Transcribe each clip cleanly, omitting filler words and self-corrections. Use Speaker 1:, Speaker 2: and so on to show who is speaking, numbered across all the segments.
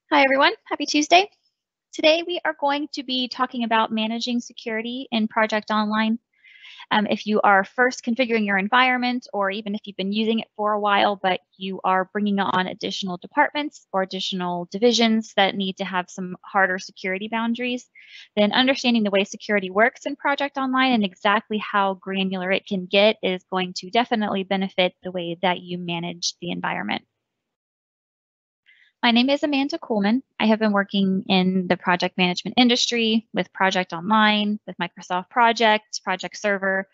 Speaker 1: Hi, everyone. Happy Tuesday. Today, we are going to be talking about managing security in Project Online. If you are first configuring your environment, or even if you've been using it for a while, but you are bringing on additional departments or additional divisions that need to have some harder security boundaries, then understanding the way security works in Project Online and exactly how granular it can get is going to definitely benefit the way that you manage the environment. My name is Amanda Coleman. I have been working in the project management industry with Project Online, with Microsoft Project Server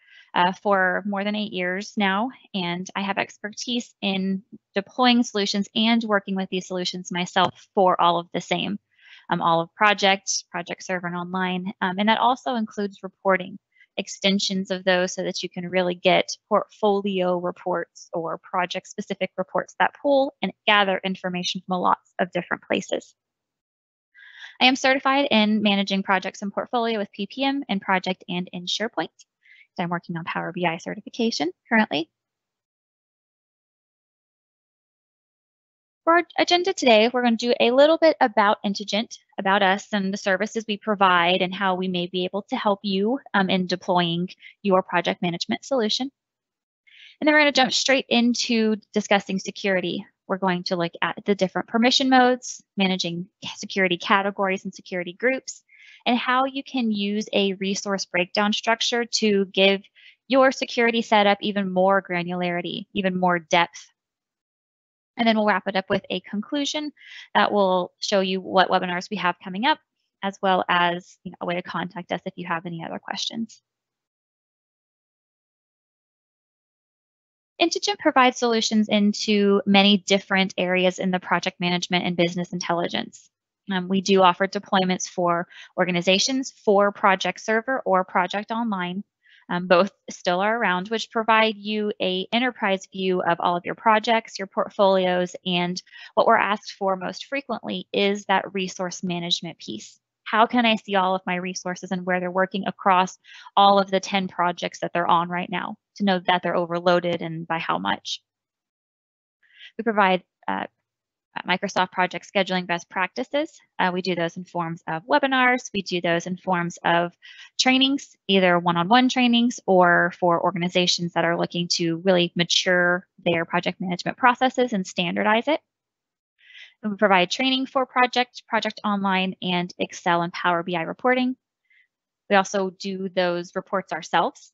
Speaker 1: for more than 8 years now. And I have expertise in deploying solutions and working with these solutions myself for all of the same, all of Project Server, and Online. And that also includes reporting extensions of those so that you can really get portfolio reports or project specific reports that pull and gather information from lots of different places. I am certified in managing projects and portfolio with PPM and project and in SharePoint. So I'm working on Power BI certification currently. For our agenda today, we're going to do a little bit about Intigent, about us and the services we provide and how we may be able to help you in deploying your project management solution. And then we're going to jump straight into discussing security. We're going to look at the different permission modes, managing security categories and security groups, and how you can use a resource breakdown structure to give your security setup even more granularity, even more depth. And then we'll wrap it up with a conclusion that will show you what webinars we have coming up, as well as a way to contact us if you have any other questions. Intigent provides solutions into many different areas in the project management and business intelligence. We do offer deployments for organizations for Project Server or Project Online. Both still are around, which provide you an enterprise view of all of your projects, your portfolios, and what we're asked for most frequently is that resource management piece. How can I see all of my resources and where they're working across all of the 10 projects that they're on right now to know that they're overloaded and by how much? We provide Microsoft project scheduling best practices. We do those in forms of webinars. We do those in forms of trainings, either one-on-one trainings or for organizations that are looking to really mature their project management processes and standardize it. And we provide training for Project Online, and Excel and Power BI reporting. We also do those reports ourselves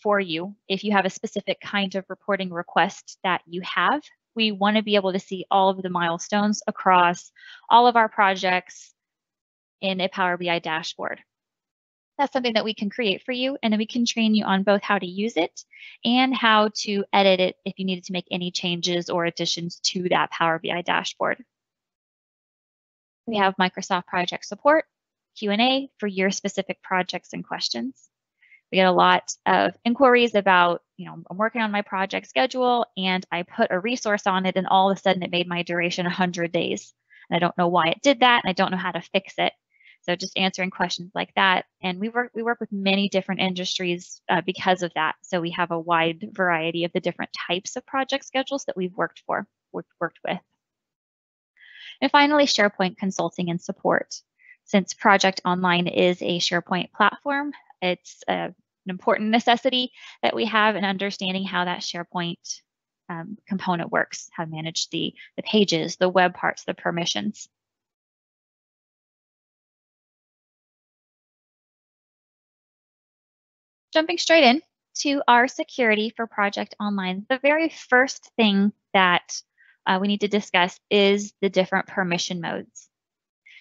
Speaker 1: for you. If you have a specific kind of reporting request that you have, we want to be able to see all of the milestones across all of our projects in a Power BI dashboard. That's something that we can create for you, and then we can train you on both how to use it and how to edit it if you needed to make any changes or additions to that Power BI dashboard. We have Microsoft Project Support, Q&A for your specific projects and questions. We get a lot of inquiries about, I'm working on my project schedule and I put a resource on it and all of a sudden it made my duration 100 days. And I don't know why it did that and I don't know how to fix it. So just answering questions like that. And we work with many different industries because of that. So we have a wide variety of the different types of project schedules that we've worked with. And finally, SharePoint consulting and support. Since Project Online is a SharePoint platform, it's an important necessity that we have in understanding how that SharePoint component works, how to manage the pages, the web parts, the permissions. Jumping straight in to our security for Project Online, the very first thing that we need to discuss is the different permission modes.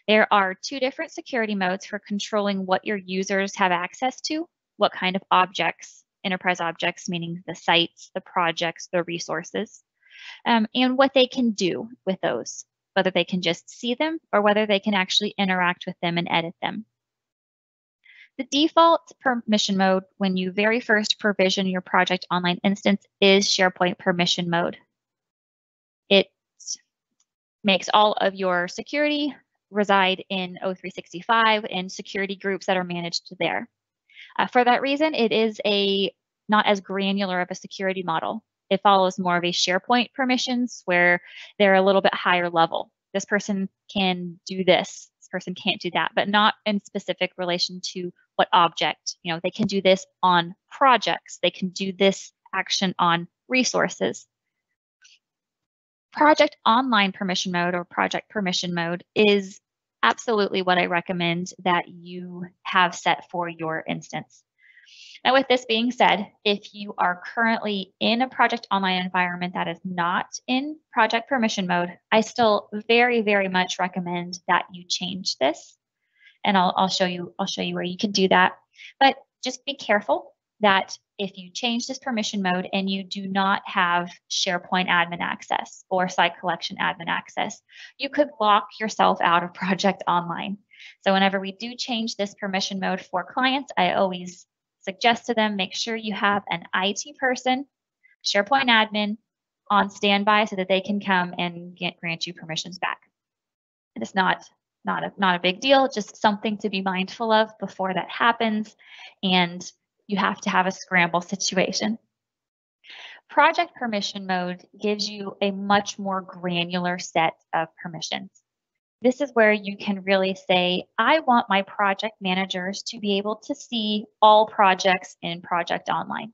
Speaker 1: There are 2 different security modes for controlling what your users have access to, what kind of objects, enterprise objects, meaning the sites, the projects, the resources, and what they can do with those, whether they can just see them or whether they can actually interact with them and edit them. The default permission mode when you very first provision your Project Online instance is SharePoint permission mode. It makes all of your security reside in O365 and security groups that are managed there. For that reason, it is not as granular of a security model. It follows more of a SharePoint permissions where they're a little bit higher level. this person can do this person can't do that, but not in specific relation to what object. They can do this on projects. They can do this action on resources. Project online permission mode or project permission mode is absolutely what I recommend that you have set for your instance. Now, with this being said, if you are currently in a project online environment that is not in project permission mode, I still very, very much recommend that you change this. And I'll show you where you can do that. But just be careful that if you change this permission mode and you do not have SharePoint admin access or site collection admin access, you could lock yourself out of project online. So whenever we do change this permission mode for clients, I always suggest to them, make sure you have an IT person, SharePoint admin on standby so that they can come and grant you permissions back. It's not a big deal, just something to be mindful of before that happens, and you have to have a scramble situation. Project permission mode gives you a much more granular set of permissions. This is where you can really say, I want my project managers to be able to see all projects in Project Online.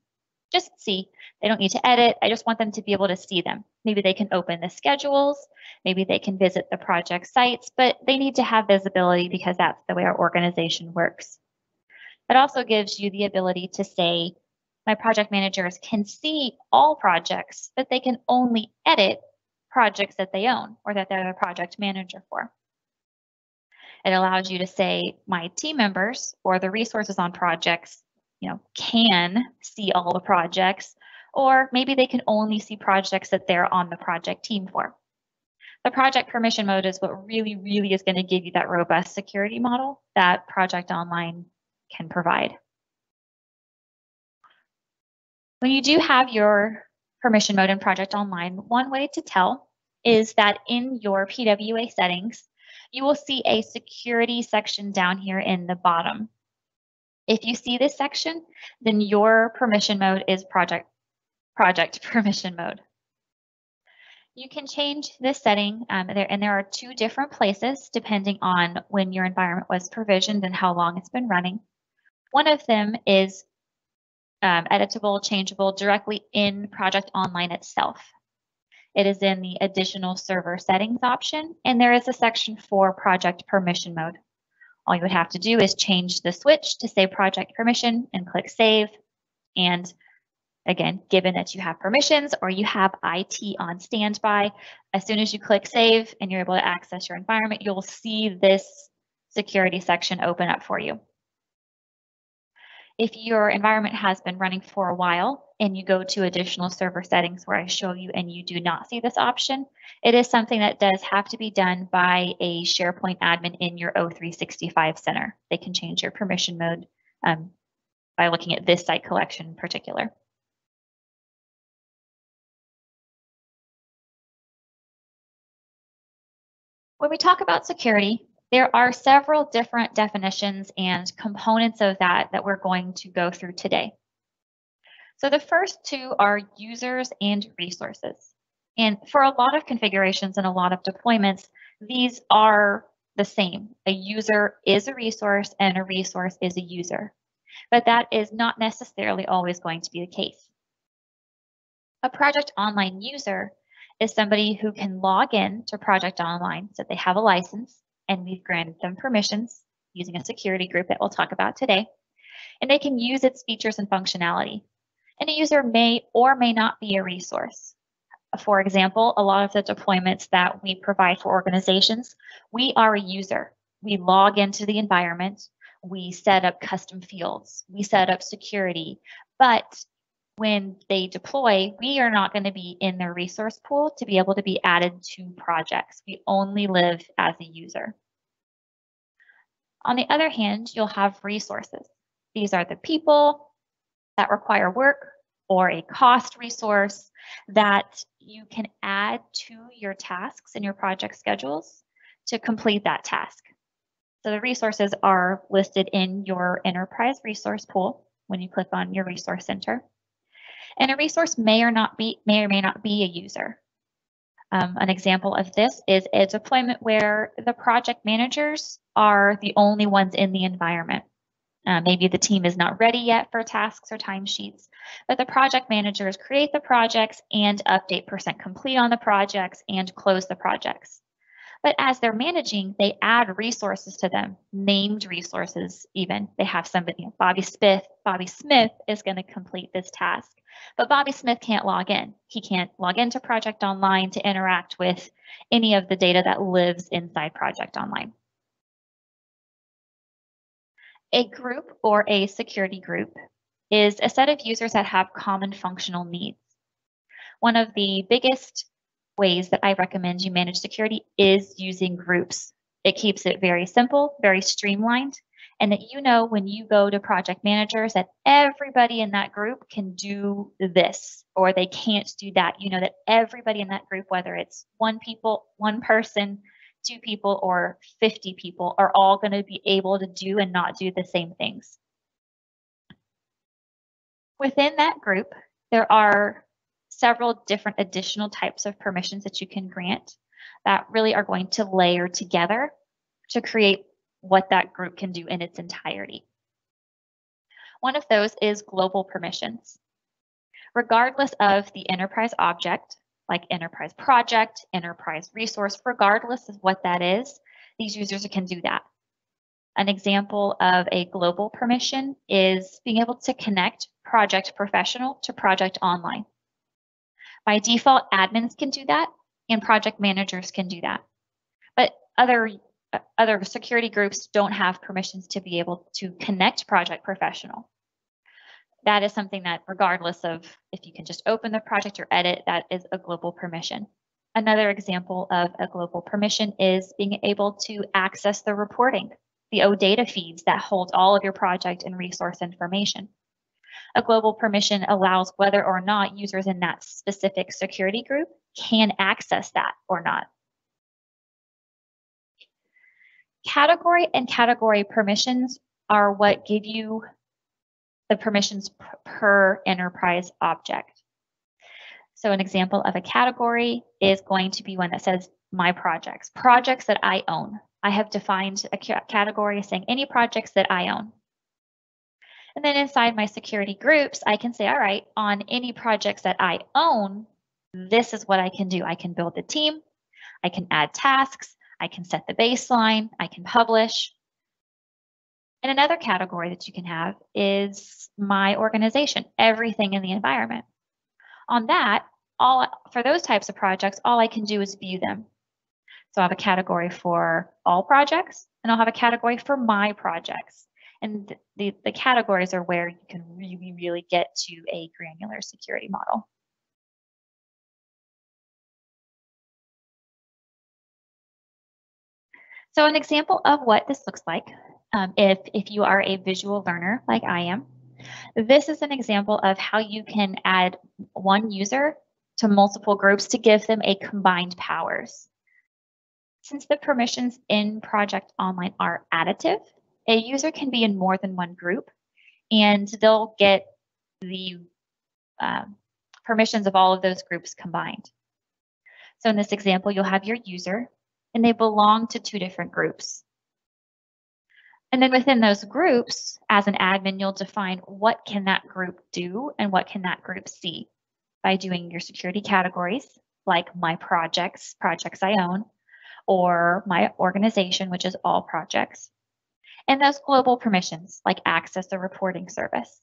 Speaker 1: Just see. They don't need to edit. I just want them to be able to see them. Maybe they can open the schedules. Maybe they can visit the project sites, but they need to have visibility because that's the way our organization works. It also gives you the ability to say, my project managers can see all projects, but they can only edit projects that they own or that they're the project manager for. It allows you to say, my team members or the resources on projects, can see all the projects, or maybe they can only see projects that they're on the project team for. The project permission mode is what really, really is going to give you that robust security model that Project Online can provide. When you do have your permission mode in Project Online, one way to tell is that in your PWA settings, you will see a security section down here in the bottom. If you see this section, then your permission mode is project permission mode. You can change this setting, and there are two different places depending on when your environment was provisioned and how long it's been running. One of them is editable, changeable directly in Project Online itself. It is in the additional server settings option, and there is a section for project permission mode. All you would have to do is change the switch to say project permission and click save. And again, given that you have permissions or you have IT on standby, as soon as you click save and you're able to access your environment, you'll see this security section open up for you. If your environment has been running for a while and you go to additional server settings where I show you and you do not see this option, it is something that does have to be done by a SharePoint admin in your O365 center. They can change your permission mode by looking at this site collection in particular. When we talk about security, there are several different definitions and components of that we're going to go through today. So the first two are users and resources. And for a lot of configurations and a lot of deployments, these are the same. A user is a resource and a resource is a user. But that is not necessarily always going to be the case. A Project Online user is somebody who can log in to Project Online so they have a license, and we've granted them permissions using a security group that we'll talk about today, and they can use its features and functionality. And a user may or may not be a resource. For example, a lot of the deployments that we provide for organizations, we are a user. We log into the environment, we set up custom fields, we set up security, but when they deploy, we are not going to be in their resource pool to be able to be added to projects. We only live as a user. On the other hand, you'll have resources. These are the people that require work or a cost resource that you can add to your tasks and your project schedules to complete that task. So the resources are listed in your enterprise resource pool when you click on your resource center. And a resource may or may not be a user. An example of this is a deployment where the project managers are the only ones in the environment. Maybe the team is not ready yet for tasks or timesheets, but the project managers create the projects and update percent complete on the projects and close the projects. But as they're managing, they add resources to them, named resources even. They have somebody, Bobby Smith is going to complete this task. But Bobby Smith can't log in. He can't log into Project Online to interact with any of the data that lives inside Project Online. A group or a security group is a set of users that have common functional needs. One of the biggest ways that I recommend you manage security is using groups. It keeps it very simple, very streamlined, and that you know when you go to project managers that everybody in that group can do this or they can't do that. You know that everybody in that group, whether it's one person, 2 people, or 50 people, are all going to be able to do and not do the same things. Within that group, there are several different additional types of permissions that you can grant that really are going to layer together to create what that group can do in its entirety. One of those is global permissions. Regardless of the enterprise object, like enterprise project, enterprise resource, regardless of what that is, these users can do that. An example of a global permission is being able to connect project professional to project online. By default, admins can do that and project managers can do that. But other security groups don't have permissions to be able to connect project professional. That is something that regardless of if you can just open the project or edit, that is a global permission. Another example of a global permission is being able to access the reporting, the OData feeds that hold all of your project and resource information. A global permission allows whether or not users in that specific security group can access that or not. Category and category permissions are what give you the permissions per enterprise object. So an example of a category is going to be one that says my projects that I own. I have defined a category saying any projects that I own. And then inside my security groups, I can say, all right, on any projects that I own, this is what I can do. I can build a team, I can add tasks, I can set the baseline, I can publish. And another category that you can have is my organization, everything in the environment. On that, for those types of projects, all I can do is view them. So I have a category for all projects, and I'll have a category for my projects. And the categories are where you can really, really get to a granular security model. So an example of what this looks like, if you are a visual learner like I am, this is an example of how you can add one user to multiple groups to give them a combined powers. Since the permissions in Project Online are additive, a user can be in more than one group and they'll get the permissions of all of those groups combined. So in this example, you'll have your user and they belong to 2 different groups. And then within those groups, as an admin, you'll define what can that group do and what can that group see by doing your security categories, like my projects I own, or my organization, which is all projects, and those global permissions, like access the reporting service.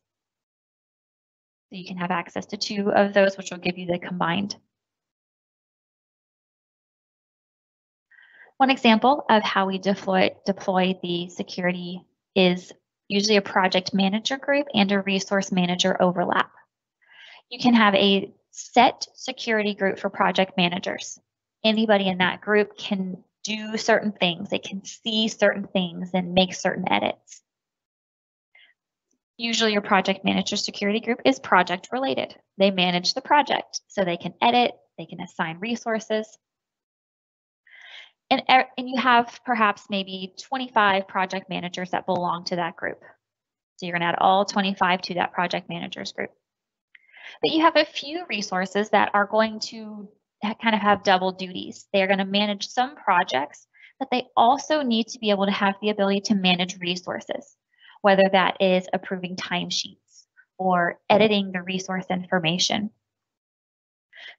Speaker 1: So you can have access to 2 of those, which will give you the combined. One example of how we deploy the security is usually a project manager group and a resource manager overlap. You can have a set security group for project managers. Anybody in that group can do certain things. They can see certain things and make certain edits. Usually your project manager security group is project related. They manage the project, so they can edit, they can assign resources. And you have perhaps maybe 25 project managers that belong to that group. So you're going to add all 25 to that project managers group. But you have a few resources that are going to kind of have double duties. They're going to manage some projects, but they also need to be able to have the ability to manage resources, whether that is approving timesheets or editing the resource information.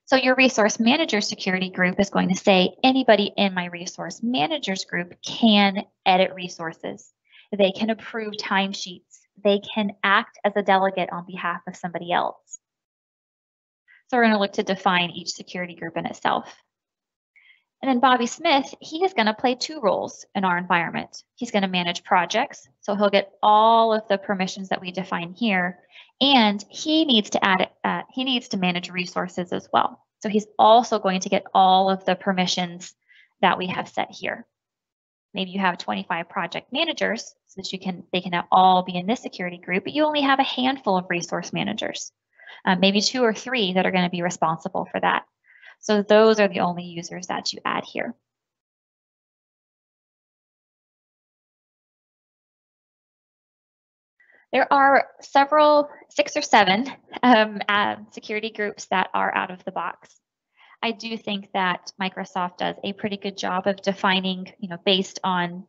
Speaker 1: So your resource manager security group is going to say anybody in my resource managers group can edit resources. They can approve timesheets. They can act as a delegate on behalf of somebody else. So we're going to look to define each security group in itself. And then Bobby Smith, he is going to play two roles in our environment. He's going to manage projects, so he'll get all of the permissions that we define here, and he needs to manage resources as well. So he's also going to get all of the permissions that we have set here. Maybe you have 25 project managers, so that they can all be in this security group, but you only have a handful of resource managers, maybe 2 or 3 that are going to be responsible for that. So those are the only users that you add here. There are 6 or 7 security groups that are out of the box. I do think that Microsoft does a pretty good job of defining, based on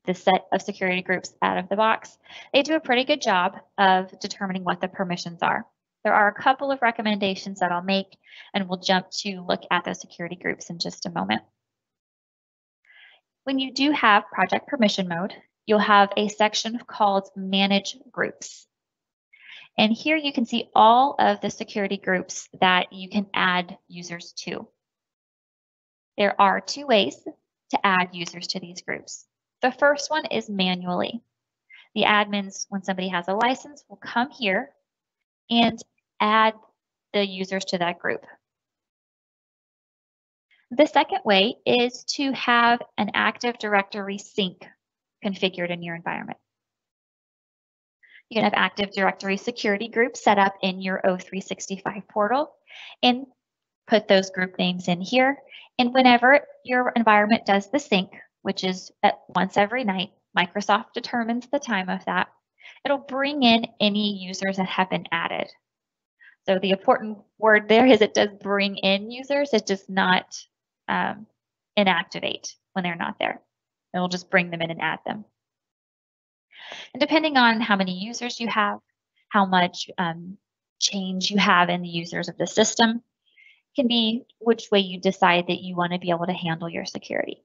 Speaker 1: the set of security groups out of the box. They do a pretty good job of determining what the permissions are. There are a couple of recommendations that I'll make, and we'll jump to look at those security groups in just a moment. When you do have project permission mode, you'll have a section called Manage Groups. And here you can see all of the security groups that you can add users to. There are 2 ways to add users to these groups. The first one is manually. The admins, when somebody has a license, will come here and add the users to that group. The second way is to have an Active Directory sync configured in your environment. You can have Active Directory security groups set up in your O365 portal and put those group names in here. And whenever your environment does the sync, which is once every night, Microsoft determines the time of that, it'll bring in any users that have been added. So the important word there is it does bring in users. It does not inactivate when they're not there. It'll just bring them in and add them. And depending on how many users you have, how much change you have in the users of the system, can be which way you decide that you want to be able to handle your security.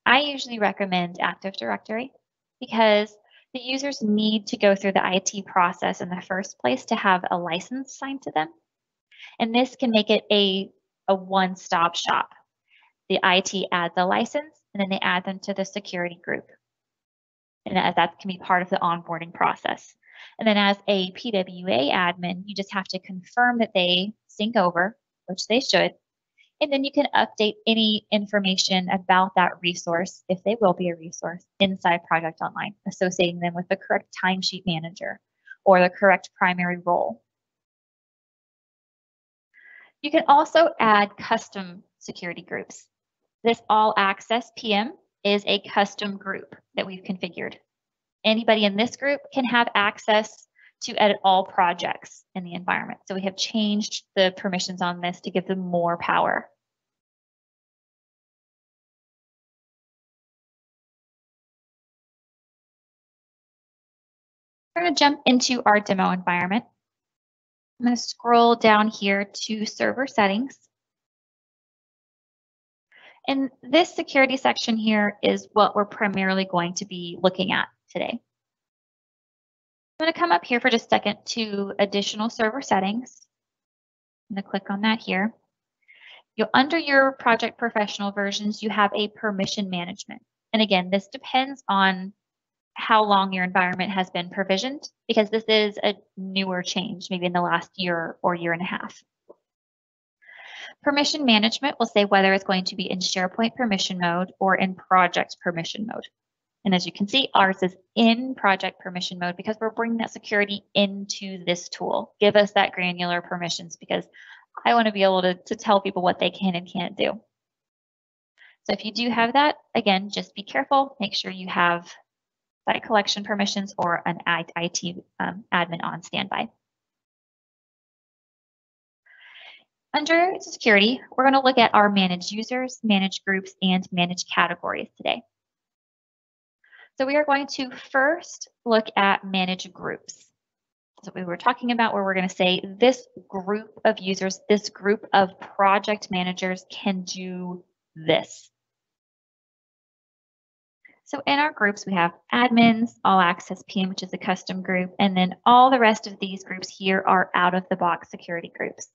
Speaker 1: I usually recommend Active Directory because the users need to go through the IT process in the first place to have a license assigned to them. And this can make it a one-stop shop. The IT adds a license, and then they add them to the security group. And that can be part of the onboarding process. And then as a PWA admin, you just have to confirm that they sync over, which they should. And then you can update any information about that resource, if they will be a resource, inside Project Online, associating them with the correct timesheet manager or the correct primary role. You can also add custom security groups. This All Access PM is a custom group that we've configured. Anybody in this group can have access to edit all projects in the environment. So we have changed the permissions on this to give them more power. We're going to jump into our demo environment. I'm going to scroll down here to server settings. And this security section here is what we're primarily going to be looking at today. I'm going to come up here for just a second to additional server settings. I'm going to click on that here. Under your project professional versions, you have a permission management. And again, this depends on how long your environment has been provisioned, because this is a newer change, maybe in the last year or year and a half. Permission management will say whether it's going to be in SharePoint permission mode or in project permission mode. And as you can see, ours is in project permission mode because we're bringing that security into this tool. Give us that granular permissions because I want to be able to tell people what they can and can't do. So if you do have that, again, just be careful. Make sure you have site collection permissions or an IT admin on standby. Under security, we're going to look at our managed users, managed groups, and managed categories today. So we are going to first look at managed groups. So we were talking about where we're going to say this group of users, this group of project managers can do this. So in our groups, we have admins, all access PM, which is a custom group, and then all the rest of these groups here are out of the box security groups.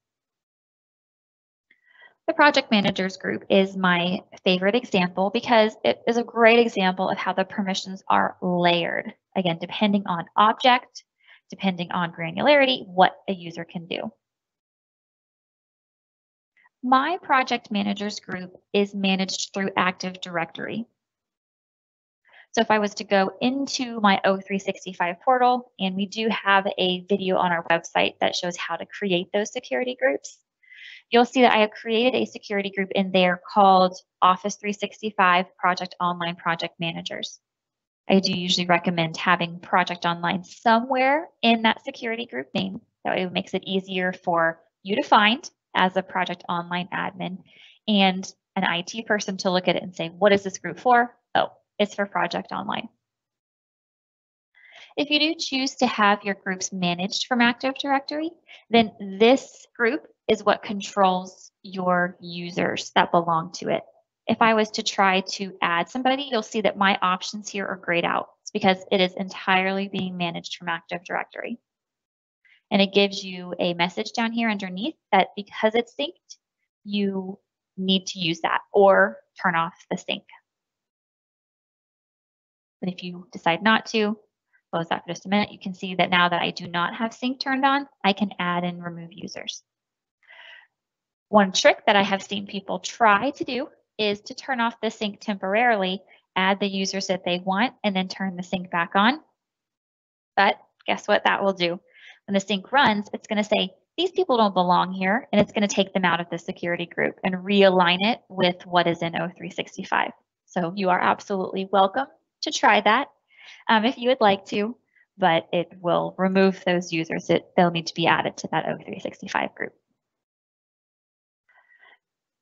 Speaker 1: The project managers group is my favorite example because it is a great example of how the permissions are layered. Again, depending on object, depending on granularity, what a user can do. My project managers group is managed through Active Directory. So if I was to go into my O365 portal, and we do have a video on our website that shows how to create those security groups, you'll see that I have created a security group in there called Office 365 Project Online Project Managers. I do usually recommend having Project Online somewhere in that security group name. That way it makes it easier for you to find as a Project Online admin and an IT person to look at it and say, what is this group for? Oh, it's for Project Online. If you do choose to have your groups managed from Active Directory, then this group is what controls your users that belong to it. If I was to try to add somebody, you'll see that my options here are grayed out. It's because it is entirely being managed from Active Directory. And it gives you a message down here underneath that because it's synced, you need to use that or turn off the sync. But if you decide not to, close that for just a minute, you can see that now that I do not have sync turned on, I can add and remove users. One trick that I have seen people try to do is to turn off the sync temporarily, add the users that they want, and then turn the sync back on. But guess what that will do? When the sync runs, it's going to say, these people don't belong here, and it's going to take them out of the security group and realign it with what is in O365. So you are absolutely welcome to try that if you would like to, but it will remove those users. They'll need to be added to that O365 group.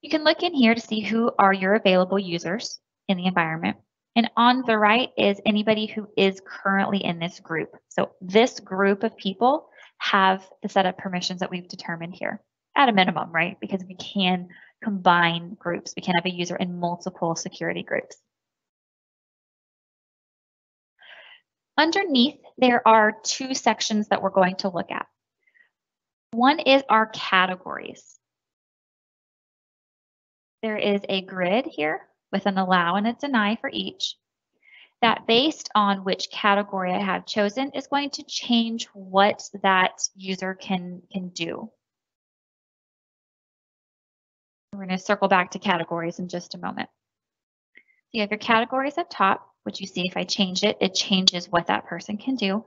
Speaker 1: You can look in here to see who are your available users in the environment. And on the right is anybody who is currently in this group. So this group of people have the set of permissions that we've determined here at a minimum, right? Because we can combine groups. We can have a user in multiple security groups. Underneath, there are two sections that we're going to look at. One is our categories. There is a grid here with an allow and a deny for each. That based on which category I have chosen is going to change what that user can do. We're going to circle back to categories in just a moment. So you have your categories up top, which you see if I change it, it changes what that person can do.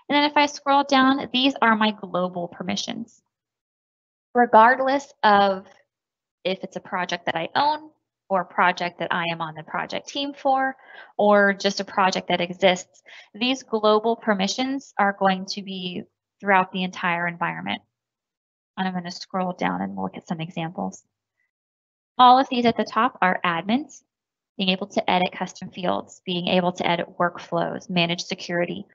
Speaker 1: And then if I scroll down, these are my global permissions. Regardless of if it's a project that I own or a project that I am on the project team for, or just a project that exists, these global permissions are going to be throughout the entire environment. And I'm going to scroll down and look at some examples. All of these at the top are admins, being able to edit custom fields, being able to edit workflows, manage security.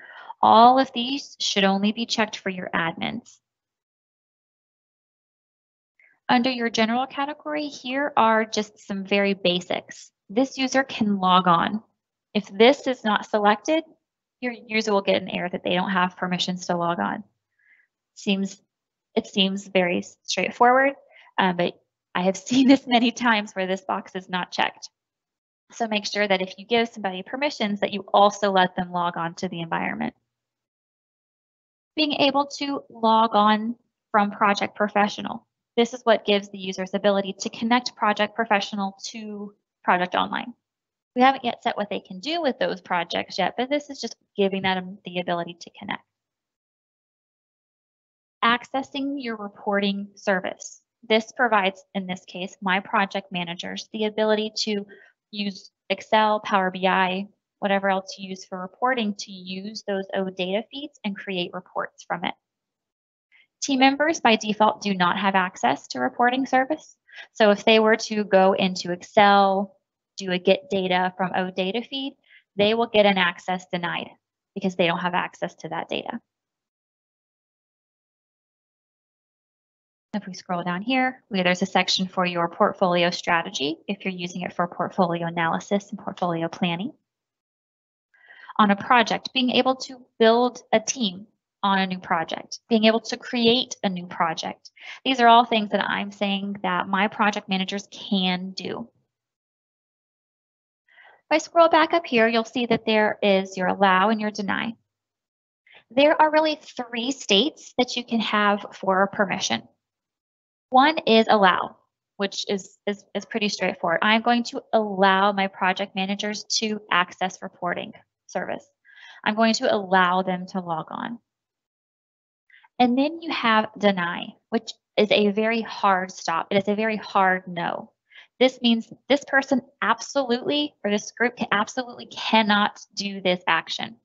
Speaker 1: All of these should only be checked for your admins. Under your general category, here are just some very basics. This user can log on. If this is not selected, your user will get an error that they don't have permissions to log on. It seems very straightforward, but I have seen this many times where this box is not checked. So make sure that if you give somebody permissions that you also let them log on to the environment. Being able to log on from Project Professional. This is what gives the users ability to connect Project Professional to Project Online. We haven't yet set what they can do with those projects yet, but this is just giving them the ability to connect. Accessing your reporting service. This provides, in this case, my project managers the ability to use Excel, Power BI, whatever else you use for reporting to use those OData feeds and create reports from it. Team members by default do not have access to reporting service. So if they were to go into Excel, do a get data from OData feed, they will get an access denied because they don't have access to that data. If we scroll down here, there's a section for your portfolio strategy if you're using it for portfolio analysis and portfolio planning. On a project, being able to build a team on a new project, being able to create a new project. These are all things that I'm saying that my project managers can do. If I scroll back up here, you'll see that there is your allow and your deny. There are really 3 states that you can have for a permission. One is allow, which is pretty straightforward. I'm going to allow my project managers to access reporting service. I'm going to allow them to log on. And then you have deny, which is a very hard stop. It is a very hard no. This means this person absolutely, or this group absolutely cannot do this action.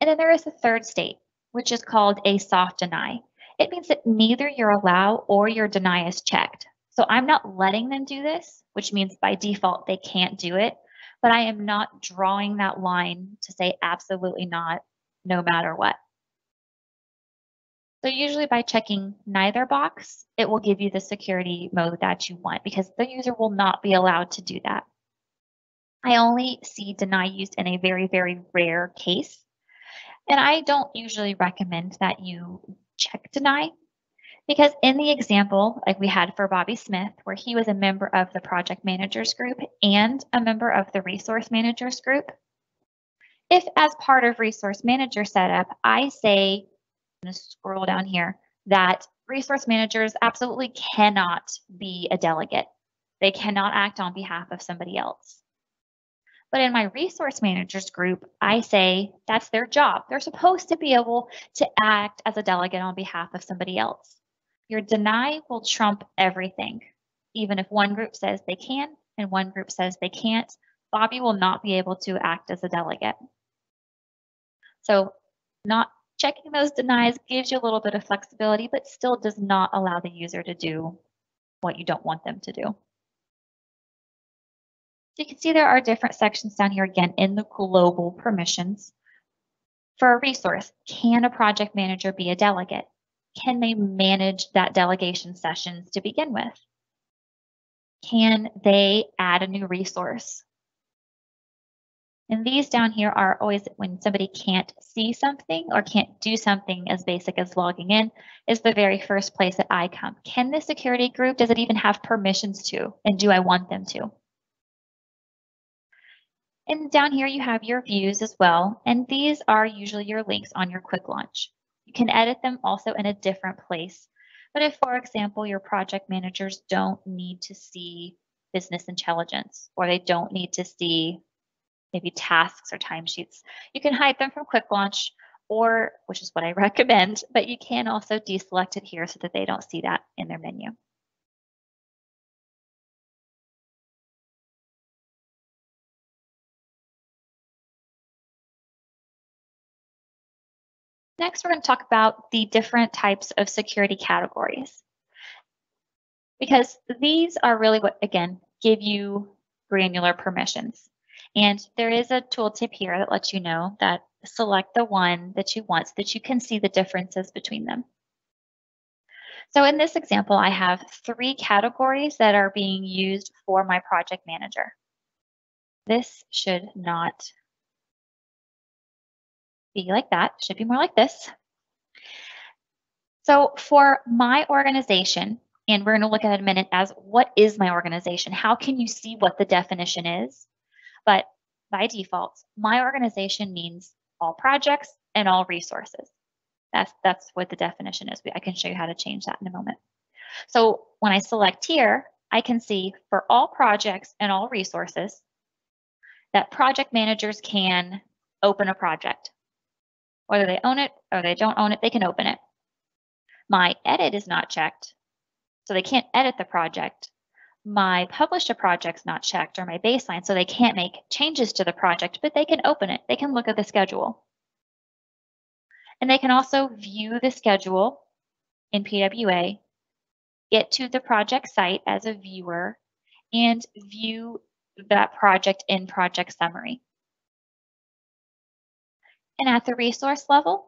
Speaker 1: And then there is the third state, which is called a soft deny. It means that neither your allow or your deny is checked. So I'm not letting them do this, which means by default they can't do it, but I am not drawing that line to say absolutely not, no matter what. So usually by checking neither box, it will give you the security mode that you want because the user will not be allowed to do that. I only see deny used in a very, very rare case. And I don't usually recommend that you check deny because in the example like we had for Bobby Smith, where he was a member of the project managers group and a member of the resource managers group, if as part of resource manager setup, I say, I'm going to scroll down here, that resource managers absolutely cannot be a delegate. They cannot act on behalf of somebody else. But in my resource managers group, I say that's their job. They're supposed to be able to act as a delegate on behalf of somebody else. Your deny will trump everything. Even if one group says they can and one group says they can't, Bobby will not be able to act as a delegate. So not checking those denies gives you a little bit of flexibility, but still does not allow the user to do what you don't want them to do. So you can see there are different sections down here again in the global permissions. For a resource, can a project manager be a delegate? Can they manage that delegation sessions to begin with? Can they add a new resource? And these down here are always when somebody can't see something or can't do something as basic as logging in is the very first place that I come. Can the security group, does it even have permissions to, and do I want them to? And down here you have your views as well, and these are usually your links on your quick launch. You can edit them also in a different place. But if, for example, your project managers don't need to see business intelligence, or they don't need to see maybe tasks or timesheets, you can hide them from quick launch, or, which is what I recommend, but you can also deselect it here so that they don't see that in their menu. Next, we're going to talk about the different types of security categories, because these are really what, again, give you granular permissions. And there is a tooltip here that lets you know that select the one that you want so that you can see the differences between them. So in this example, I have 3 categories that are being used for my project manager. This should not be like that. It should be more like this. So for my organization, and we're going to look at it in a minute as what is my organization? How can you see what the definition is? But by default, my organization means all projects and all resources. That's what the definition is. I can show you how to change that in a moment. So when I select here, I can see for all projects and all resources that project managers can open a project. Whether they own it or they don't own it, they can open it. My edit is not checked, so they can't edit the project. My publish a project's not checked, or my baseline, so they can't make changes to the project, but they can open it. They can look at the schedule. And they can also view the schedule in PWA, get to the project site as a viewer, and view that project in Project Summary. And at the resource level,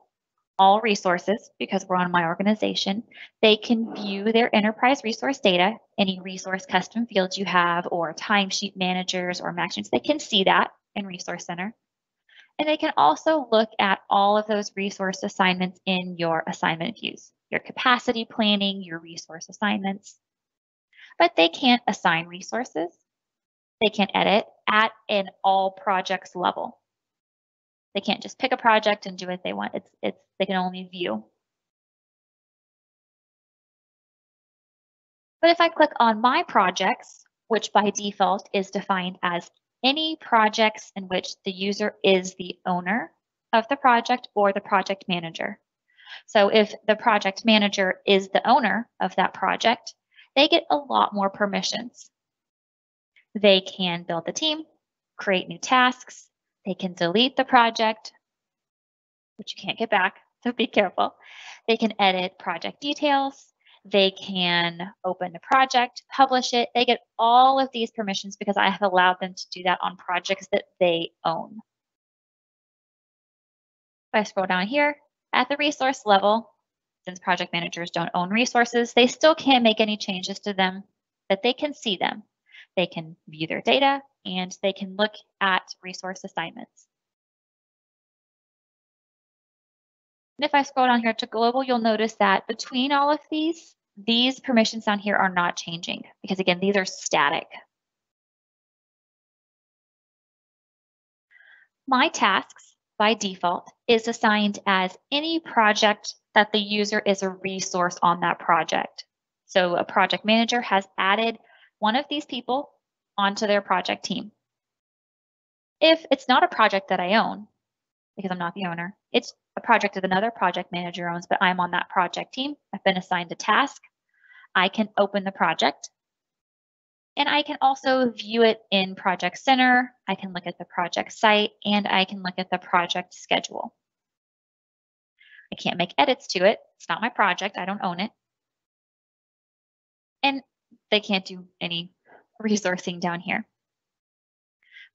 Speaker 1: all resources, because we're on My Organization, they can view their enterprise resource data, any resource custom fields you have, or timesheet managers or actions. They can see that in Resource Center. And they can also look at all of those resource assignments in your assignment views, your capacity planning, your resource assignments. But they can't assign resources. They can edit at an all projects level. They can't just pick a project and do what they want. They can only view. But if I click on My Projects, which by default is defined as any projects in which the user is the owner of the project or the project manager. So if the project manager is the owner of that project, they get a lot more permissions. They can build the team, create new tasks, they can delete the project, which you can't get back, so be careful. They can edit project details. They can open the project, publish it. They get all of these permissions because I have allowed them to do that on projects that they own. If I scroll down here, at the resource level, since project managers don't own resources, they still can't make any changes to them, but they can see them. They can view their data, and they can look at resource assignments. And if I scroll down here to global, you'll notice that between all of these permissions down here are not changing because again, these are static. My tasks by default is assigned as any project that the user is a resource on that project. So a project manager has added one of these people onto their project team. If it's not a project that I own, because I'm not the owner, it's a project that another project manager owns, but I'm on that project team. I've been assigned a task. I can open the project. And I can also view it in Project Center. I can look at the project site, and I can look at the project schedule. I can't make edits to it. It's not my project. I don't own it. And they can't do any resourcing down here.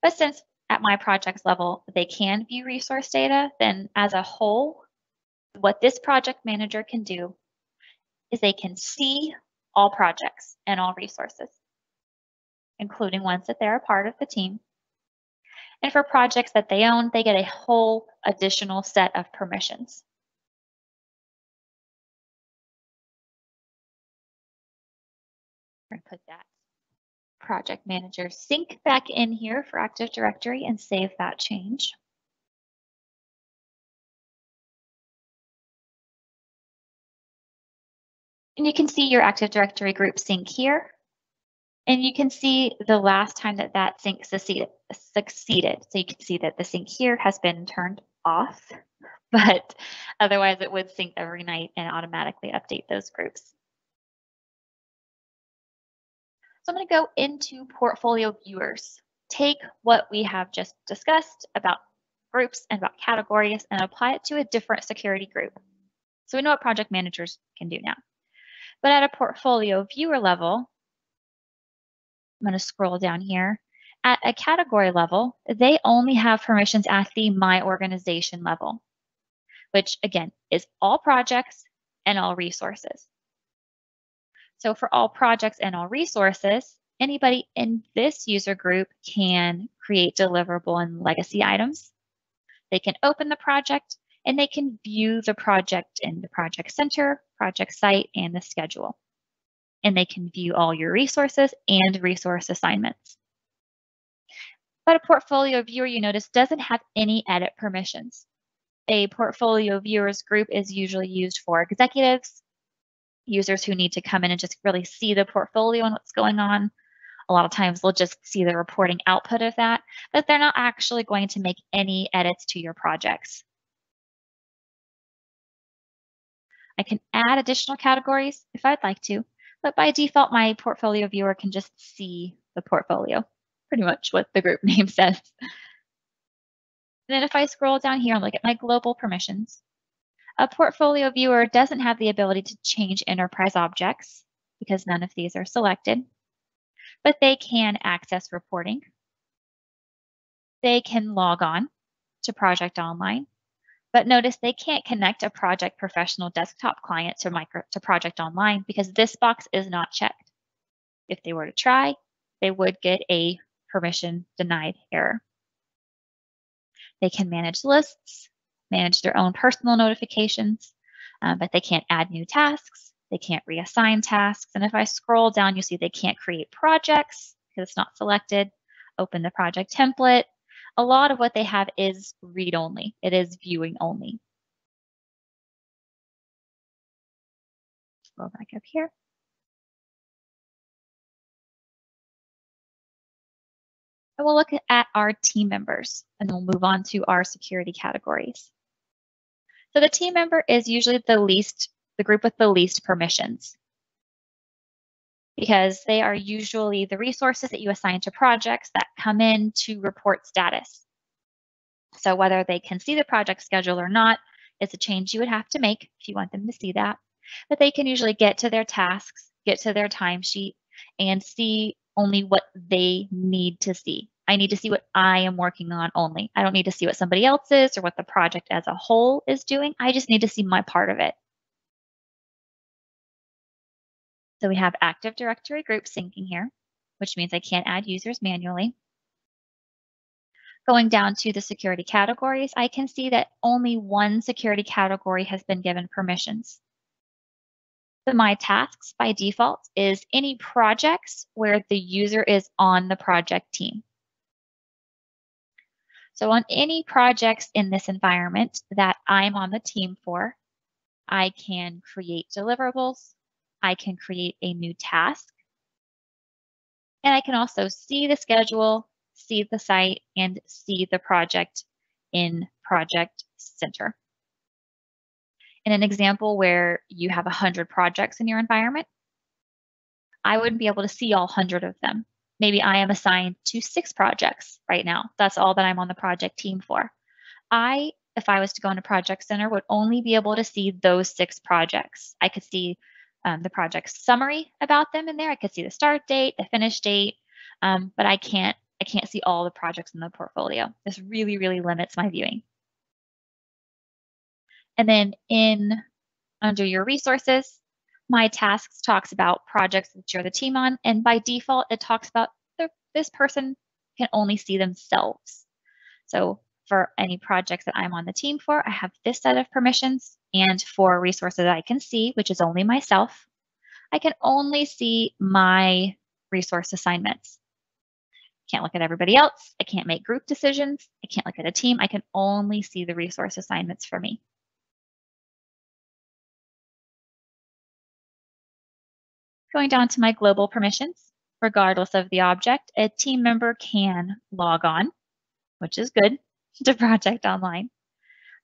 Speaker 1: But since at my projects level, they can view resource data, then as a whole, what this project manager can do is they can see all projects and all resources, including ones that they're a part of the team. And for projects that they own, they get a whole additional set of permissions. We're going to put that project manager sync back in here for Active Directory and save that change. And you can see your Active Directory group sync here. And you can see the last time that that sync succeeded. So you can see that the sync here has been turned off, but otherwise it would sync every night and automatically update those groups. So I'm going to go into portfolio viewers. Take what we have just discussed about groups and about categories and apply it to a different security group. So we know what project managers can do now. But at a portfolio viewer level, I'm going to scroll down here. At a category level, they only have permissions at the My Organization level, which again is all projects and all resources. So for all projects and all resources, anybody in this user group can create deliverable and legacy items. They can open the project and they can view the project in the project center, project site, and the schedule. And they can view all your resources and resource assignments. But a portfolio viewer, you notice, doesn't have any edit permissions. A portfolio viewers group is usually used for executives, users who need to come in and just really see the portfolio and what's going on. A lot of times they'll just see the reporting output of that, but they're not actually going to make any edits to your projects. I can add additional categories if I'd like to, but by default, my portfolio viewer can just see the portfolio, pretty much what the group name says. Then if I scroll down here and look at my global permissions, A portfolio viewer doesn't have the ability to change enterprise objects because none of these are selected, but they can access reporting. They can log on to Project Online, but notice they can't connect a Project Professional desktop client to Project Online because this box is not checked. If they were to try, they would get a permission denied error. They can manage lists, manage their own personal notifications, but they can't add new tasks. They can't reassign tasks. And if I scroll down, you'll see they can't create projects because it's not selected, open the project template. A lot of what they have is read only. It is viewing only. Scroll back up here. And we'll look at our team members, and we'll move on to our security categories. So the team member is usually the group with the least permissions, because they are usually the resources that you assign to projects that come in to report status. So whether they can see the project schedule or not is a change you would have to make if you want them to see that. But they can usually get to their tasks, get to their timesheet, and see only what they need to see. I need to see what I am working on only. I don't need to see what somebody else is or what the project as a whole is doing. I just need to see my part of it. So we have Active Directory group syncing here, which means I can't add users manually. Going down to the security categories, I can see that only one security category has been given permissions. The My Tasks by default is any projects where the user is on the project team. So on any projects in this environment that I'm on the team for, I can create deliverables, I can create a new task, and I can also see the schedule, see the site, and see the project in Project Center. In an example where you have 100 projects in your environment, I wouldn't be able to see all 100 of them. Maybe I am assigned to 6 projects right now. That's all that I'm on the project team for. If I was to go into Project Center, would only be able to see those 6 projects. I could see the project summary about them in there. I could see the start date, the finish date, but I can't see all the projects in the portfolio. This really, really limits my viewing. And then under your resources, My Tasks talks about projects that you're the team on, and by default, it talks about this person can only see themselves. So for any projects that I'm on the team for, I have this set of permissions, and for resources that I can see, which is only myself, I can only see my resource assignments. Can't look at everybody else. I can't make group decisions. I can't look at a team. I can only see the resource assignments for me. Going down to my global permissions, regardless of the object, a team member can log on, which is good, to Project Online.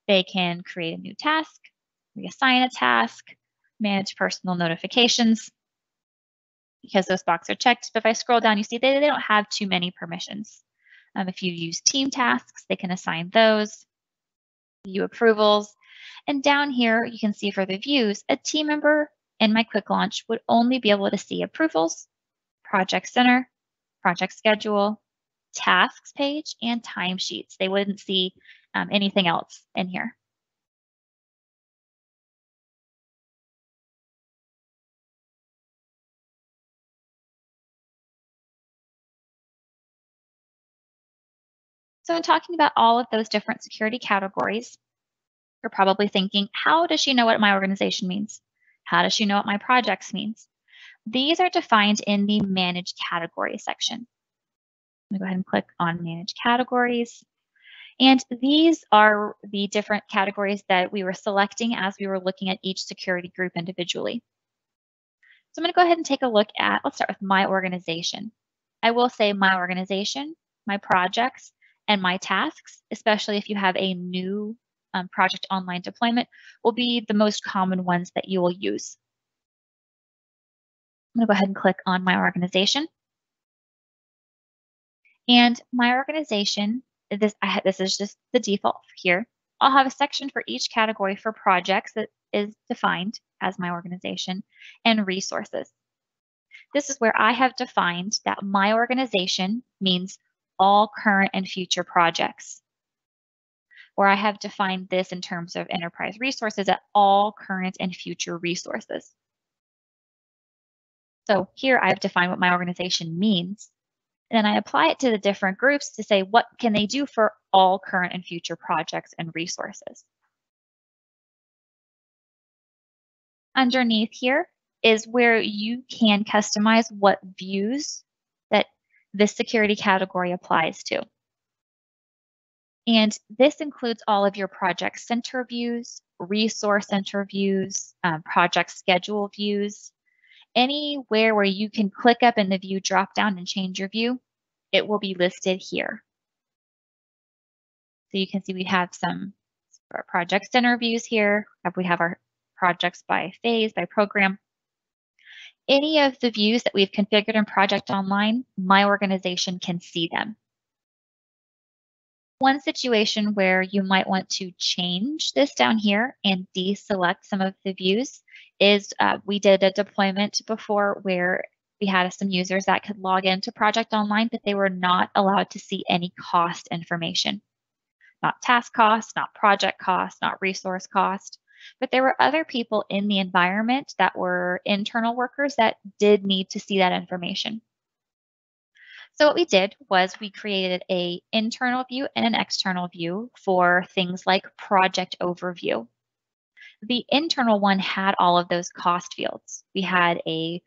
Speaker 1: They can create a new task, reassign a task, manage personal notifications, because those boxes are checked. But if I scroll down, you see they don't have too many permissions. If you use team tasks, they can assign those, view approvals. And down here, you can see for the views, a team member in my quick launch would only be able to see approvals, Project Center, project schedule, tasks page, and timesheets. They wouldn't see anything else in here. So in talking about all of those different security categories, you're probably thinking, how does she know what my organization means? How does she know what my projects means? These are defined in the Manage Categories section. I'm going to go ahead and click on Manage Categories. And these are the different categories that we were selecting as we were looking at each security group individually. So I'm going to go ahead and take a look at, let's start with my organization. I will say my organization, my projects, and my tasks, especially if you have a new Project Online deployment, will be the most common ones that you will use. I'm going to go ahead and click on my organization. And my organization, this is just the default here. I'll have a section for each category for projects that is defined as my organization and resources. This is where I have defined that my organization means all current and future projects. Or I have defined this in terms of enterprise resources at all current and future resources. So here I've defined what my organization means. And then I apply it to the different groups to say what can they do for all current and future projects and resources. Underneath here is where you can customize what views that this security category applies to. And this includes all of your project center views, resource center views, project schedule views. Anywhere where you can click up in the view dropdown and change your view, it will be listed here. So you can see we have some project center views here. We have our projects by phase, by program. Any of the views that we've configured in Project Online, my organization can see them. One situation where you might want to change this down here and deselect some of the views is we did a deployment before where we had some users that could log into Project Online, but they were not allowed to see any cost information. Not task cost, not project cost, not resource cost. But there were other people in the environment that were internal workers that did need to see that information. So what we did was we created an internal view and an external view for things like project overview. The internal one had all of those cost fields. We had a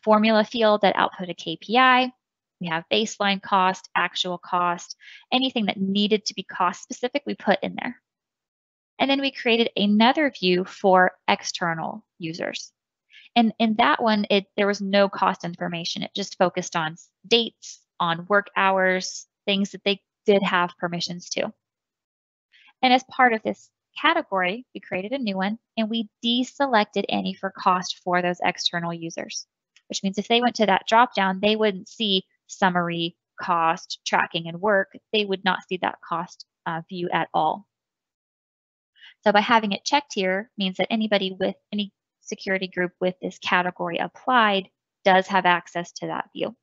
Speaker 1: formula field that output a KPI. We have baseline cost, actual cost, anything that needed to be cost specific, we put in there. And then we created another view for external users. And in that one, there was no cost information. It just focused on dates, on work hours, things that they did have permissions to. And as part of this category, we created a new one and we deselected any for cost for those external users, which means if they went to that dropdown, they wouldn't see summary, cost, tracking, and work. They would not see that cost view at all. So by having it checked here means that anybody with any security group with this category applied does have access to that view.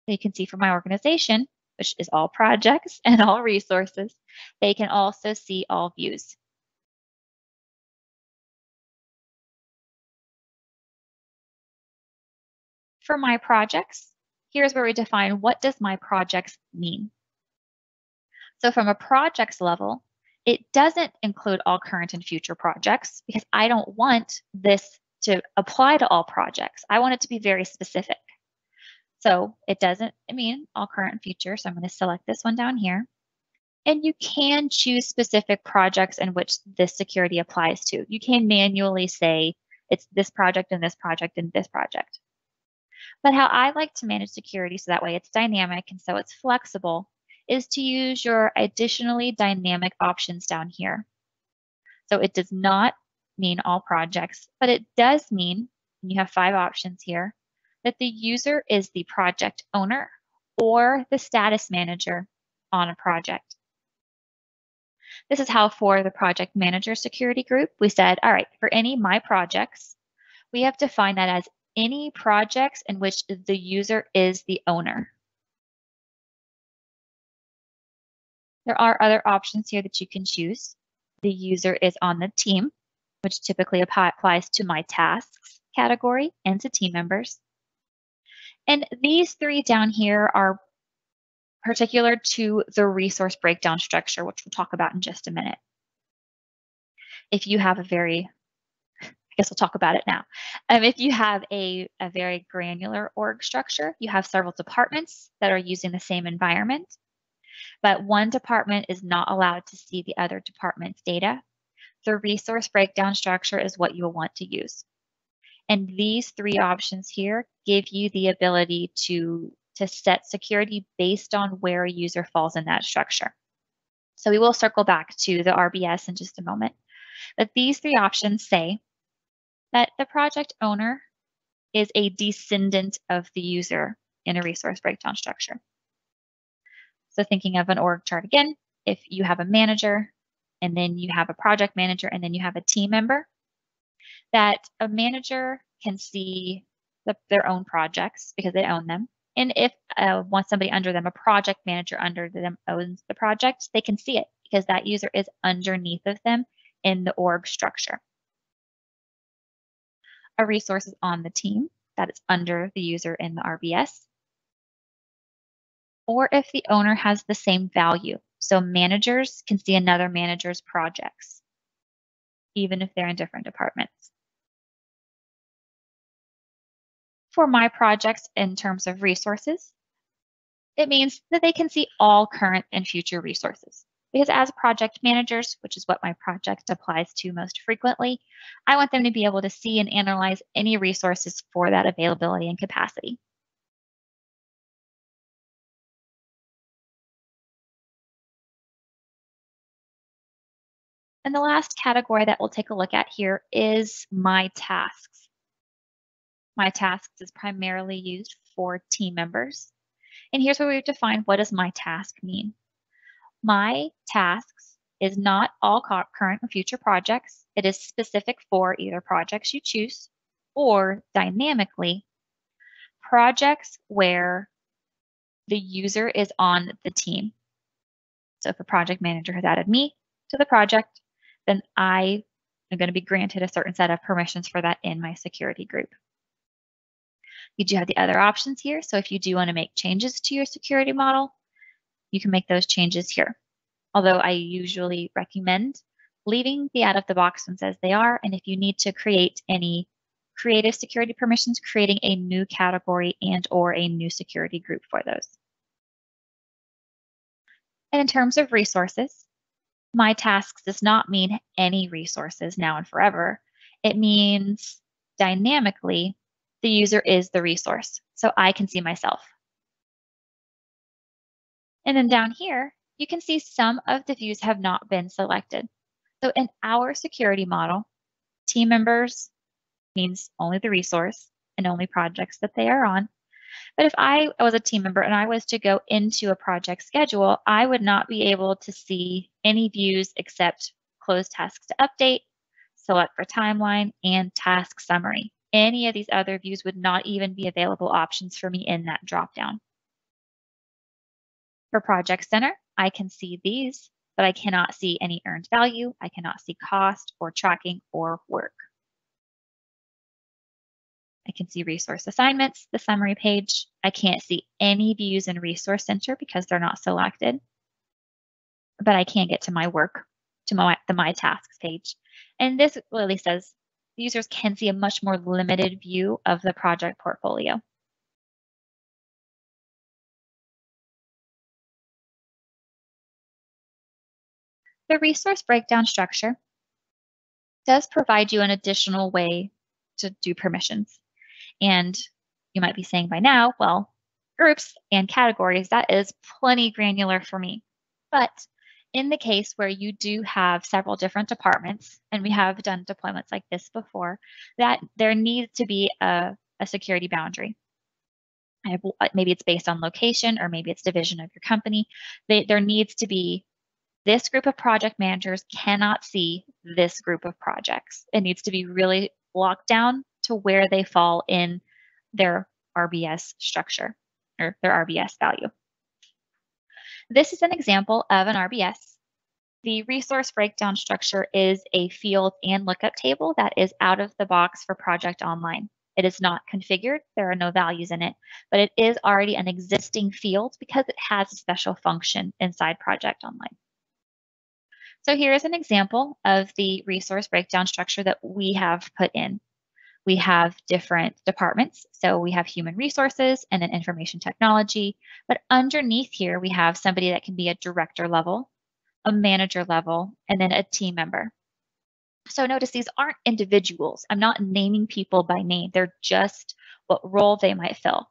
Speaker 1: You can see for my organization, which is all projects and all resources, they can also see all views. For my projects, here's where we define what does my projects mean. So from a projects level, it doesn't include all current and future projects because I don't want this to apply to all projects. I want it to be very specific. So it doesn't mean all current and future. So I'm going to select this one down here. And you can choose specific projects in which this security applies to. You can manually say it's this project and this project and this project. But how I like to manage security so that way it's dynamic and so it's flexible is to use your additionally dynamic options down here. So it does not mean all projects, but it does mean, and you have 5 options here, that the user is the project owner or the status manager on a project. This is how for the project manager security group, we said, all right, for any my projects, we have defined that as any projects in which the user is the owner. There are other options here that you can choose. The user is on the team, which typically applies to my tasks category and to team members. And these 3 down here are particular to the resource breakdown structure, which we'll talk about in just a minute. If you have I guess we'll talk about it now. If you have a very granular org structure, you have several departments that are using the same environment, but one department is not allowed to see the other department's data. The resource breakdown structure is what you'll want to use. And these 3 options here give you the ability to set security based on where a user falls in that structure. So we will circle back to the RBS in just a moment. But these 3 options say that the project owner is a descendant of the user in a resource breakdown structure. So thinking of an org chart again, if you have a manager and then you have a project manager and then you have a team member, that a manager can see their own projects because they own them. And if once somebody under them, a project manager under them owns the project, they can see it because that user is underneath of them in the org structure. A resource is on the team that is under the user in the RBS. Or if the owner has the same value. So managers can see another manager's projects, even if they're in different departments. For my projects in terms of resources, it means that they can see all current and future resources. Because as project managers, which is what my project applies to most frequently, I want them to be able to see and analyze any resources for that availability and capacity. And the last category that we'll take a look at here is my tasks. My tasks is primarily used for team members. And here's where we define what does my task mean. My tasks is not all current or future projects. It is specific for either projects you choose or dynamically projects where the user is on the team. So if a project manager has added me to the project, then I am going to be granted a certain set of permissions for that in my security group. You do have the other options here. So if you do want to make changes to your security model, you can make those changes here. Although I usually recommend leaving the out of the box ones as they are. And if you need to create any creative security permissions, creating a new category and or a new security group for those. And in terms of resources, my tasks does not mean any resources now and forever. It means dynamically, the user is the resource. So I can see myself. And then down here, you can see some of the views have not been selected. So in our security model, team members means only the resource and only projects that they are on. But if I was a team member and I was to go into a project schedule, I would not be able to see any views except close tasks to update, select for timeline, and task summary. Any of these other views would not even be available options for me in that dropdown. For Project Center, I can see these, but I cannot see any earned value. I cannot see cost or tracking or work. I can see resource assignments, the summary page. I can't see any views in Resource Center because they're not selected, but I can get to my work, to the My Tasks page. And this really says the users can see a much more limited view of the project portfolio. The resource breakdown structure does provide you an additional way to do permissions. And you might be saying by now, well, groups and categories, that is plenty granular for me. But in the case where you do have several different departments, and we have done deployments like this before, that there needs to be a security boundary. Maybe it's based on location, or maybe it's division of your company. There needs to be this group of project managers cannot see this group of projects. It needs to be really locked down to where they fall in their RBS structure or their RBS value. This is an example of an RBS. The resource breakdown structure is a field and lookup table that is out of the box for Project Online. It is not configured. There are no values in it, but it is already an existing field because it has a special function inside Project Online. So here is an example of the resource breakdown structure that we have put in. We have different departments. So we have human resources and then information technology. But underneath here, we have somebody that can be a director level, a manager level, and then a team member. So notice these aren't individuals. I'm not naming people by name. They're just what role they might fill.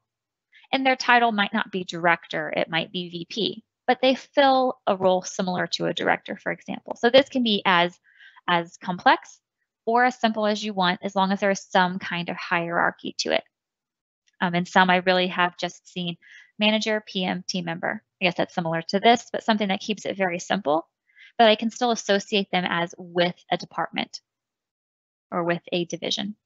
Speaker 1: And their title might not be director. It might be VP. But they fill a role similar to a director, for example. So this can be as complex or as simple as you want, as long as there is some kind of hierarchy to it. And some I really have just seen manager, PM, team member. I guess that's similar to this, but something that keeps it very simple, but I can still associate them as with a department or with a division.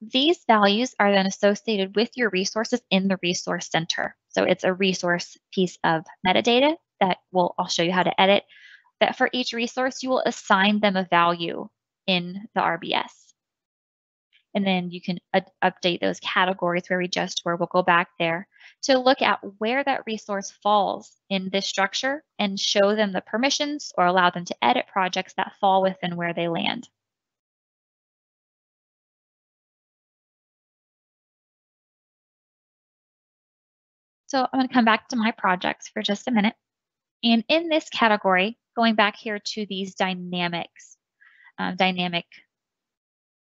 Speaker 1: These values are then associated with your resources in the resource center. So it's a resource piece of metadata that I'll show you how to edit, that for each resource, you will assign them a value in the RBS. And then you can update those categories where we just were. We'll go back there to look at where that resource falls in this structure and show them the permissions or allow them to edit projects that fall within where they land. So I'm going to come back to my projects for just a minute. And in this category, going back here to these dynamic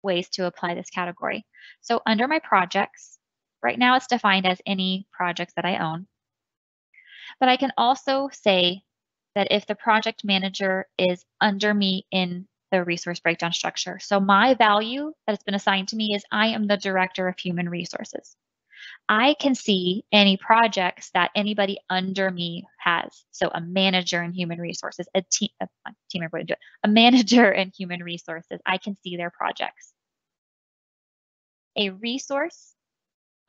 Speaker 1: ways to apply this category. So under my projects, right now it's defined as any projects that I own. But I can also say that if the project manager is under me in the resource breakdown structure. So my value that has been assigned to me is I am the director of human resources. I can see any projects that anybody under me has. So a manager in human resources, a manager in human resources, I can see their projects. A resource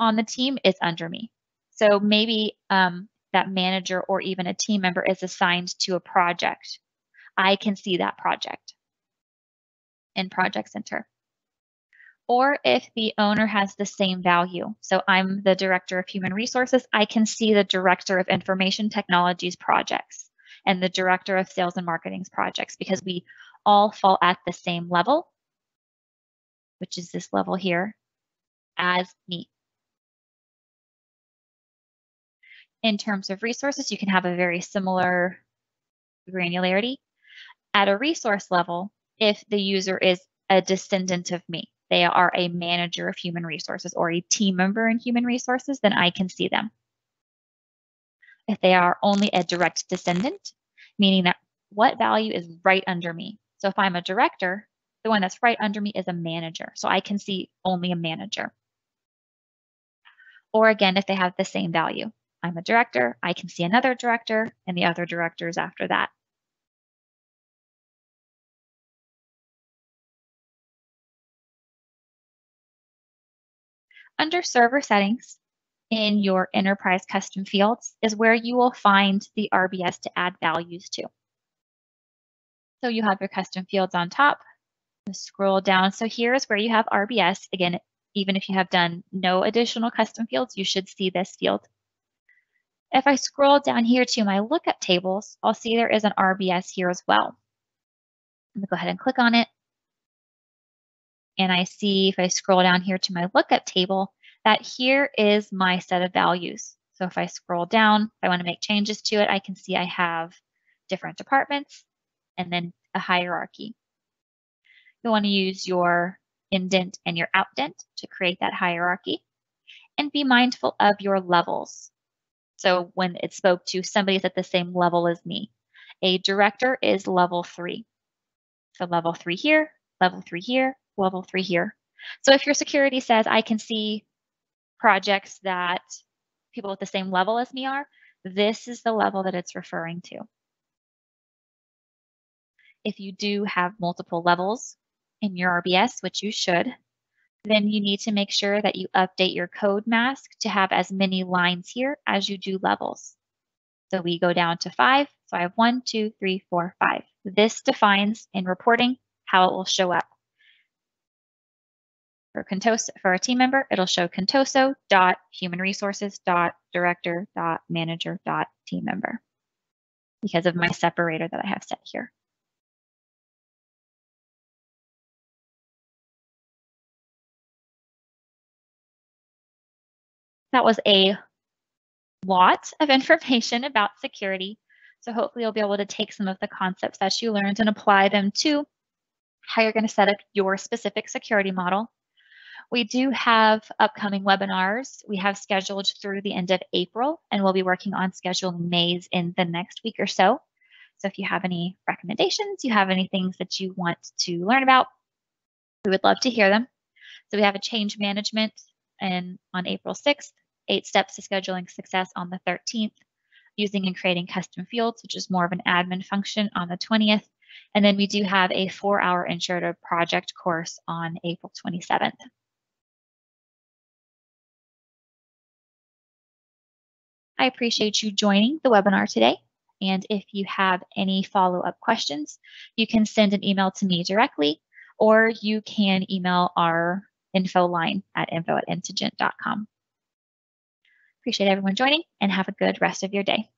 Speaker 1: on the team is under me. So maybe that manager or even a team member is assigned to a project. I can see that project in Project Center. Or if the owner has the same value. So I'm the director of human resources, I can see the director of information technologies projects and the director of sales and marketing's projects because we all fall at the same level, which is this level here, as me. In terms of resources, you can have a very similar granularity. At a resource level, if the user is a descendant of me, they are a manager of human resources or a team member in human resources, then I can see them. If they are only a direct descendant, meaning that what value is right under me. So if I'm a director, the one that's right under me is a manager. So I can see only a manager. Or again, if they have the same value. I'm a director, I can see another director and the other directors after that. Under server settings, in your enterprise custom fields is where you will find the RBS to add values to. So you have your custom fields on top. Scroll down. So here is where you have RBS. Again, even if you have done no additional custom fields, you should see this field. If I scroll down here to my lookup tables, I'll see there is an RBS here as well. I'm going to go ahead and click on it. And I see if I scroll down here to my lookup table, that here is my set of values. So if I scroll down, if I want to make changes to it, I can see I have different departments and then a hierarchy. You'll want to use your indent and your outdent to create that hierarchy and be mindful of your levels. So when it spoke to somebody that's at the same level as me, a director is level 3. So level 3 here, level 3 here, level 3 here. So if your security says I can see projects that people at the same level as me are, this is the level that it's referring to. If you do have multiple levels in your RBS, which you should, then you need to make sure that you update your code mask to have as many lines here as you do levels. So we go down to 5. So I have 1, 2, 3, 4, 5. This defines in reporting how it will show up. For Contoso, for a team member, it'll show contoso.humanresources.director.manager.teammember because of my separator that I have set here. That was a lot of information about security. So hopefully you'll be able to take some of the concepts that you learned and apply them to how you're going to set up your specific security model. We do have upcoming webinars we have scheduled through the end of April, and we'll be working on scheduling May's in the next week or so. So if you have any recommendations, you have any things that you want to learn about, we would love to hear them. So we have a change management on April 6th, 8 Steps to Scheduling Success on the 13th, Using and Creating Custom Fields, which is more of an admin function, on the 20th. And then we do have a 4-hour Intro to Project course on April 27th. I appreciate you joining the webinar today. And if you have any follow-up questions, you can send an email to me directly, or you can email our info line at info@insigent.com. Appreciate everyone joining, and have a good rest of your day.